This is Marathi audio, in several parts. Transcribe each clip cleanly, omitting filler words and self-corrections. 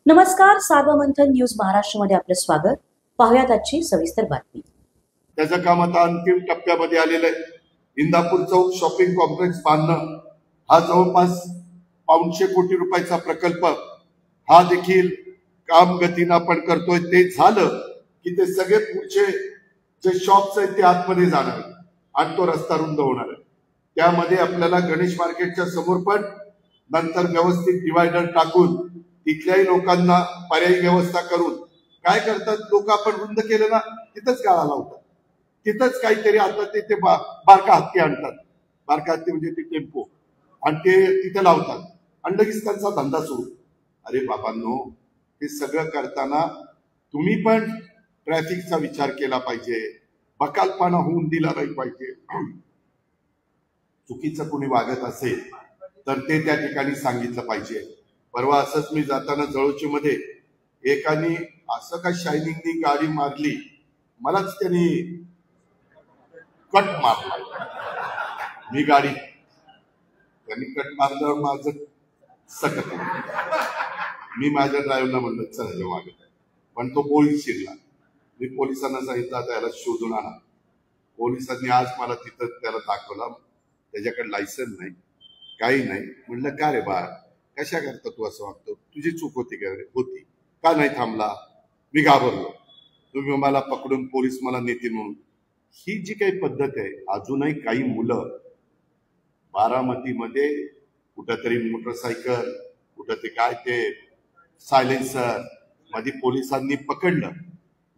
नमस्कार, सार्वमंथन न्यूज महाराष्ट्रमध्ये आपलं स्वागत. पाहुयात आजची सविस्तर बातमी. त्याचं काम आता अंतिम टप्प्यामध्ये आलेलं आहे. इंदापूर चौक शॉपिंग कॉम्प्लेक्स बांधणं हा जवळपास 500 कोटी रुपयाचा प्रकल्प, हा देखील काम गतीनं आपण करतोय. ते झालं की ते सगळे पुढचे जे शॉप्स आहेत ते आतमध्ये जाणार आणि तो रस्ता रुंद होणार आहे. त्यामध्ये आपल्याला गणेश मार्केटच्या समोर पण नंतर व्यवस्थित डिवायडर टाकून तिथल्याही लोकांना पर्यायी व्यवस्था करून काय करतात लोक, आपण रुंद केलं ना तिथंच गाळा लावतात, तिथंच काहीतरी आता ते बारका हत्ती आणतात. बारका हत्ती म्हणजे ते टेम्पो, आणि ते तिथे लावतात आणि लगेच त्यांचा धंदा सुरू. अरे बाबांनो, हे सगळं करताना तुम्ही पण ट्रॅफिकचा विचार केला पाहिजे, बकालपणा होऊन दिला नाही पाहिजे. चुकीचं कोणी वागत असेल तर ते त्या ठिकाणी सांगितलं पाहिजे. परवा असंच मी जाताना जळोची मध्ये एकाने असं काय शायनिंगनी गाडी मारली, मलाच त्यांनी कट मारला. मी गाडी त्यांनी कट मारल्यावर माझं सकत, मी माझ्या ड्रायव्हरला म्हणलं चल मागे, पण तो पोलीस शिरला. मी पोलिसांना सांगितलं आता याला शोधून आणा. पोलिसांनी आज मला तिथं त्याला दाखवला, त्याच्याकडे लायसन नाही, काही नाही. म्हणलं का रे बा, कशा करता तू असं वागतो, तुझी चूक होती का? होती. का नाही थांबला? मी घाबरलो, तुम्ही मला पकडून पोलीस मला नेतील म्हणून. ही जी काही पद्धत आहे, अजूनही काही मुलं बारामतीमध्ये कुठंतरी मोटरसायकल, कुठं ते काय ते सायलेन्सर मध्ये पोलिसांनी पकडलं.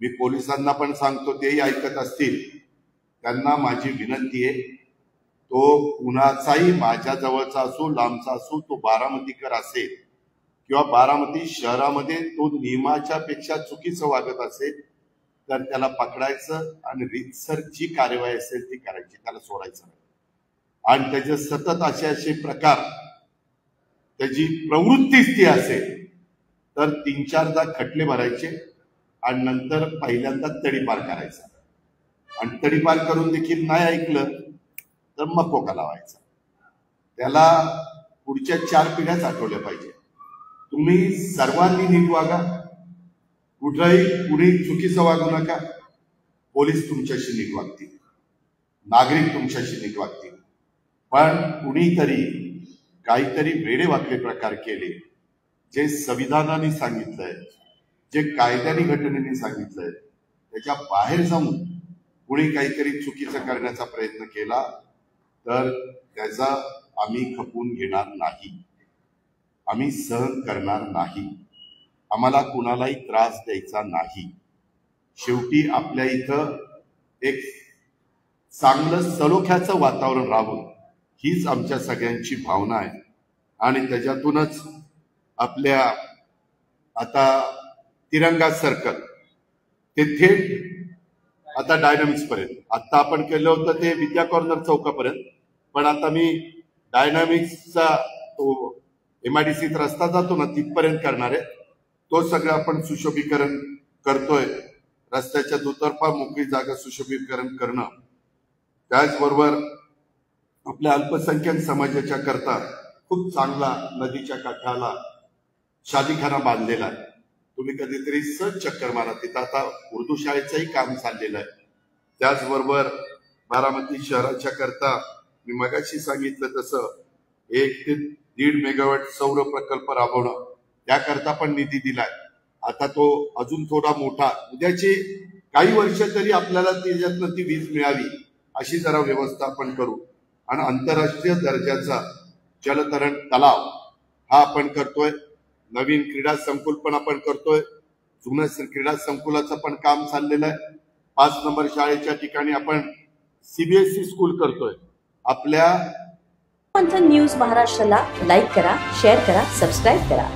मी पोलिसांना पण सांगतो, तेही ऐकत असतील, त्यांना माझी विनंती आहे, तो कुणाचाही माझ्या जवळचा असो लांबचा असो, तो बारामतीकर असेल किंवा बारामती शहरामध्ये तो नियमाच्या पेक्षा चुकीचं वागत असेल तर त्याला पकडायचं आणि रीतसर जी कार्यवाही असेल ती करायची, त्याला सोडायचं नाही. आणि त्याचे सतत असे प्रकार, त्याची प्रवृत्तीच ती असेल तर 3-4दा खटले भरायचे आणि नंतर पहिल्यांदा तडीपार करायचा. आणि तडीपार करून देखील नाही ऐकलं तर मकोका लावायचा. त्याला पुढच्या 4 पिढ्याच आठवल्या पाहिजे. तुम्ही सर्वांनी नीट वागा, कुणी चुकीचं वागू नका. पोलीस तुमच्याशी नीट वागतील, नागरिक तुमच्याशी नीट वागतील. पण कुणीतरी काहीतरी वेडेवाकडे प्रकार केले, जे संविधानाने सांगितलंय, जे कायद्याने घटनेने सांगितलंय, त्याच्या बाहेर जाऊन कुणी काहीतरी चुकीचं करण्याचा प्रयत्न केला तर त्याचा आम्ही खपवून घेणार नाही, आम्ही सहन करणार नाही. आम्हाला कुणालाही त्रास द्यायचा नाही. शेवटी आपल्या इथं एक चांगलं सलोख्याचं वातावरण राहावं, हीच आमच्या सगळ्यांची भावना आहे. आणि त्याच्यातूनच आपल्या आता तिरंगा सर्कल ते थेट आता डायनामिक्स पर्यंत, आता आपण केलं होतं ते विद्या कॉर्नर चौकापर्यंत, पण आता मी डायनामिक्सचा तो MIDC रस्ता जातो ना तिथपर्यंत करणार आहे. तो सगळं आपण सुशोभीकरण करतोय. रस्त्याच्या दुतर्फा मोकळी जागा सुशोभीकरण करणं, त्याचबरोबर आपल्या अल्पसंख्याक समाजाच्या करता खूप चांगला नदीच्या काठाला शादीखाना बांधलेला आहे. तुम्ही कधीतरी सहज चक्कर मारा, तिथं आता उर्दू शाळेचंही काम चाललेलं आहे. त्याचबरोबर बारामती शहराच्या करता मी मगाशी सांगितलं तसं 1 ते 1.5 मेगावॅट सौर प्रकल्प राबवणं, त्याकरता पण निधी दिलाय. आता तो अजून थोडा मोठा, उद्याची काही वर्ष तरी आपल्याला त्याच्यातनं ती वीज मिळावी अशी जरा व्यवस्था आपण करू. आणि आंतरराष्ट्रीय दर्जाचा जलतरण तलाव हा आपण करतोय. नवीन क्रीडा संकुल पण आपण करतोय. जुन्या क्रीडा संकुलाचं पण काम चाललेलं आहे. 5 नंबर शाळेच्या ठिकाणी आपण CBSE स्कूल करतोय. आपल्या मंथन न्यूज महाराष्ट्राला लाईक करा, शेअर करा, सबस्क्राईब करा.